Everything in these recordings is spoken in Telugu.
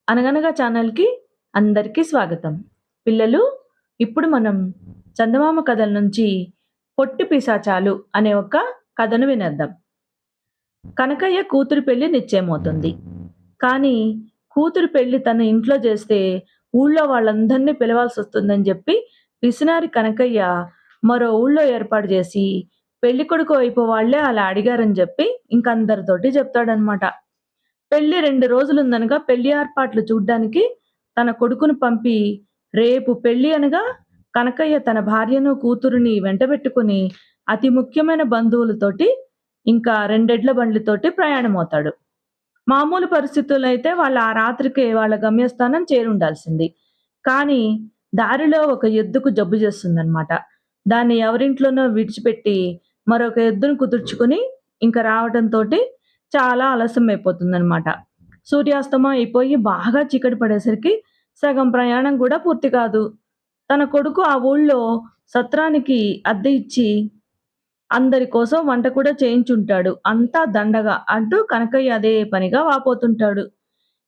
అనగనగా ఛానల్‌కి అందరికీ స్వాగతం. పిల్లలు, ఇప్పుడు మనం చందమామ కథల నుంచి పొట్టి పిశాచాలు అనే ఒక కథను వినేద్దాం. కనకయ్య కూతురి పెళ్లి నిశ్చయమవుతుంది. కానీ కూతురి పెళ్లి తన ఇంట్లో చేస్తే ఊళ్ళో వాళ్ళందరినీ పిలవాల్సొస్తుందని చెప్పి పిసినారి కనకయ్య మరో ఊళ్ళో ఏర్పాటు చేసి పెళ్ళికొడుకు వైపు వాళ్ళే అలా అడిగారని చెప్పి ఇంకందరితోటి చెప్తాడనమాట. పెళ్లి 2 రోజులుందనగా పెళ్లి ఏర్పాట్లు చూడ్డానికి తన కొడుకుని పంపి, రేపు పెళ్లి అనగా కనకయ్య తన భార్యను, కూతురిని వెంటబెట్టుకుని అతి ముఖ్యమైన బంధువులతోటి ఇంకా రెండెడ్ల బండ్లతోటి ప్రయాణమవుతాడు. మామూలు పరిస్థితుల్లో అయితే వాళ్ళు ఆ రాత్రికే వాళ్ళ గమ్యస్థానం చేరుండాల్సింది. కానీ దారిలో ఒక ఎద్దుకు జబ్బు చేస్తుందనమాట. దాన్ని ఎవరింట్లోనో విడిచిపెట్టి మరొక ఎద్దును కుదుర్చుకుని ఇంక రావటంతోటి చాలా ఆలస్యం అయిపోతుందనమాట. సూర్యాస్తమయం అయిపోయి బాగా చీకటి పడేసరికి సగం ప్రయాణం కూడా పూర్తి కాదు. తన కొడుకు ఆ ఊళ్ళో సత్రానికి అద్దె ఇచ్చి అందరి కోసం వంట కూడా చేయించుంటాడు. అంతా దండగ అంటూ కనకయ్య అదే పనిగా వాపోతుంటాడు.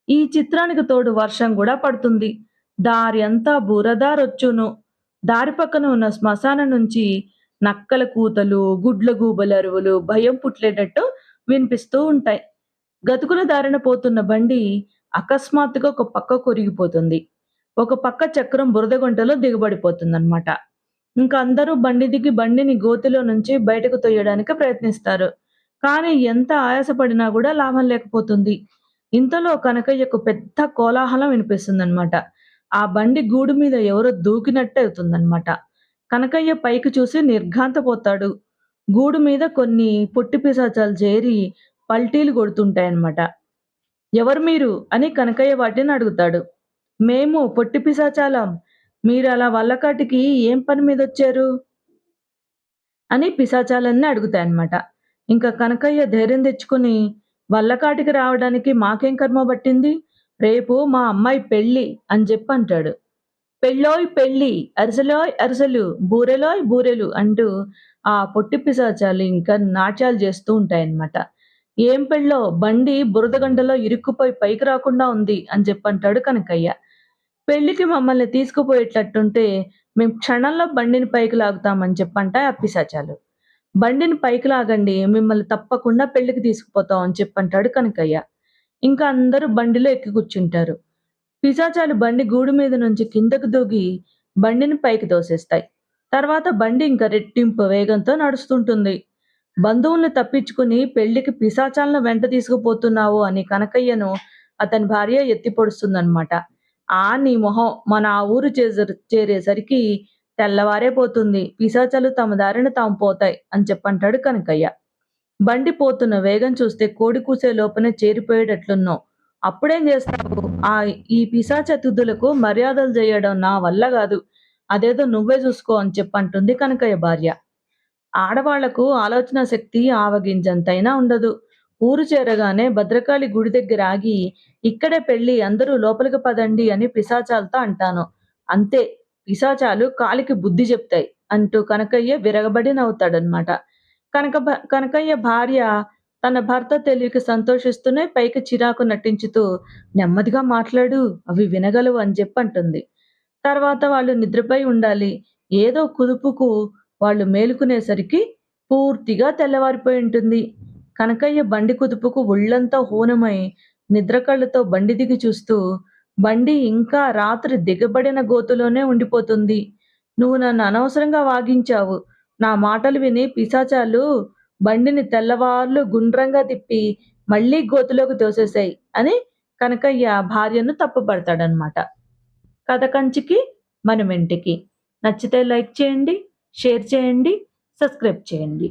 ఈ చిత్రానికి తోడు వర్షం గూడా పడుతుంది. దారి అంతా బురద రొచ్చును. దారి పక్కన ఉన్న శ్మశానం నుంచి నక్కల కూతలు, గుడ్ల గూబల అరుపులు భయం పుట్లేటట్టు వినిపిస్తూ ఉంటాయి. గతుకుల దారిన పోతున్న బండి అకస్మాత్తుగా ఒక పక్కకు ఒరిగిపోతుంది. ఒక పక్క చక్రం బురద గుంటలో దిగబడిపోతుందన్నమాట. ఇంక అందరూ బండి దిగి బండిని గోతిలో నుంచి బయటకు తొయ్యడానికి ప్రయత్నిస్తారు. కానీ ఎంత ఆయాసపడినా గూడా లాభం లేకపోతుంది. ఇంతలో కనకయ్యకు పెద్ద కోలాహలం వినిపిస్తుందన్నమాట. ఆ బండి గూడు మీద ఎవరో దూకినట్టు అవుతుందన్నమాట. కనకయ్య పైకి చూసి నిర్ఘాంతపోతాడు. గూడు మీద కొన్ని పొట్టి పిశాచాలు చేరి పల్టీలు కొడుతుంటాయన్నమాట. "ఎవరు మీరు?" అని కనకయ్య వాటిని అడుగుతాడు. "మేము పొట్టి పిశాచాలం. మీరలా వల్లకాటికి ఏం పని మీదొచ్చారు?" అని పిశాచాలన్నీ అడుగుతాయన్నమాట. ఇంక కనకయ్య ధైర్యం తెచ్చుకొని, "వల్లకాటికి రావడానికి మాకేం కర్మ పట్టింది? రేపు మా అమ్మాయి పెళ్లి" అని జెప్పంటాడు. "పెళ్ళోయ్ పెళ్లి, అరిసెలోయ్ అరిసెలు, బూరెలోయ్ బూరెలు" అంటూ ఆ పొట్టి పిశాచాలు ఇంకా నాట్యాలు చేస్తూ ఉంటాయన్నమాట. "ఏం పెళ్ళో, బండి బురదగంటలో ఇరుక్కుపోయి పైకి రాకుండా ఉంది" అని చెప్పంటాడు కనకయ్య. "పెళ్ళికి మమ్మల్ని తీసుకుపోయేటట్టుంటే మేం క్షణంలో బండిని పైకి లాగుతామని" చెప్పంటాయి ఆ పిశాచాలు. "బండిని పైకి లాగండి, మిమ్మల్ని తప్పకుండా పెళ్ళికి తీసుకుపోతాం" అని చెప్పంటాడు కనకయ్య. ఇంకా అందరూ బండిలో ఎక్కి కూర్చుంటారు. పిశాచాలు బండి గూడు మీద నుంచి కిందకు దూకి బండిని పైకి తోసేస్తాయి. తర్వాత బండి ఇంకా రెట్టింపు వేగంతో నడుస్తుంటుంది. బంధువుల్ని తప్పించుకుని పెళ్లికి పిశాచాలను వెంట తీసుకుపోతున్నావు అని కనకయ్యను అతని భార్య ఎత్తి పొడుస్తుందన్నమాట. నీ మొహం, మన ఆ ఊరు చేరేసరికి తెల్లవారే పోతుంది. పిశాచాలు తమ దారిన తాము పోతాయి అని చెప్పంటాడు కనకయ్య. బండి పోతున్న వేగం చూస్తే కోడి కూసే లోపనే చేరిపోయేటట్లున్నావు. అప్పుడేం చేస్తావు? ఈ పిశాచతుద్దులకు మర్యాదలు చేయడం నా వల్ల గాదు. అదేదో నువ్వే చూసుకో అని చెప్పంటుంది కనకయ్య భార్య. ఆడవాళ్లకు ఆలోచనా శక్తి ఆవగింజంతైనా ఉండదు. ఊరు చేరగానే భద్రకాళి గుడి దగ్గర ఆగి, "ఇక్కడే పెళ్లి, అందరూ లోపలికి పదండి" అని పిశాచాలతో అంటాను. అంతే, పిశాచాలు కాలికి బుద్ధి చెప్తాయి అంటూ కనకయ్య విరగబడి నవ్వుతాడనమాట. కనకయ్య భార్య తన భర్త తెలివికి సంతోషిస్తూనే పైకి చిరాకు నటించుతూ, "నెమ్మదిగా మాట్లాడు, అవి వినగలవు" అని చెప్పంటుంది. తర్వాత వాళ్ళు నిద్రపోయి ఉండాలి. ఏదో కుదుపుకు వాళ్ళు మేలుకునేసరికి పూర్తిగా తెల్లవారిపోయి ఉంటుంది. కనకయ్య బండి కుదుపుకు ఒళ్ళంతా హూనమై నిద్ర కళ్ళతో బండి దిగి చూస్తూ, "బండి ఇంకా రాత్రి దిగబడిన గోతులోనే ఉండిపోతుంది. నువ్వు నన్ను అనవసరంగా వాగించావు. నా మాటలు విని పిశాచాలు బండిని తెల్లవార్లు గుండ్రంగా తిప్పి మళ్ళీ గోతిలోకి తోసేశాయి" అని కనకయ్య భార్యను తప్పుపడతాడనమాట. కథ కంచికి మనమింటికి. నచ్చితే లైక్ చేయండి, షేర్ చేయండి, సబ్స్క్రైబ్ చేయండి.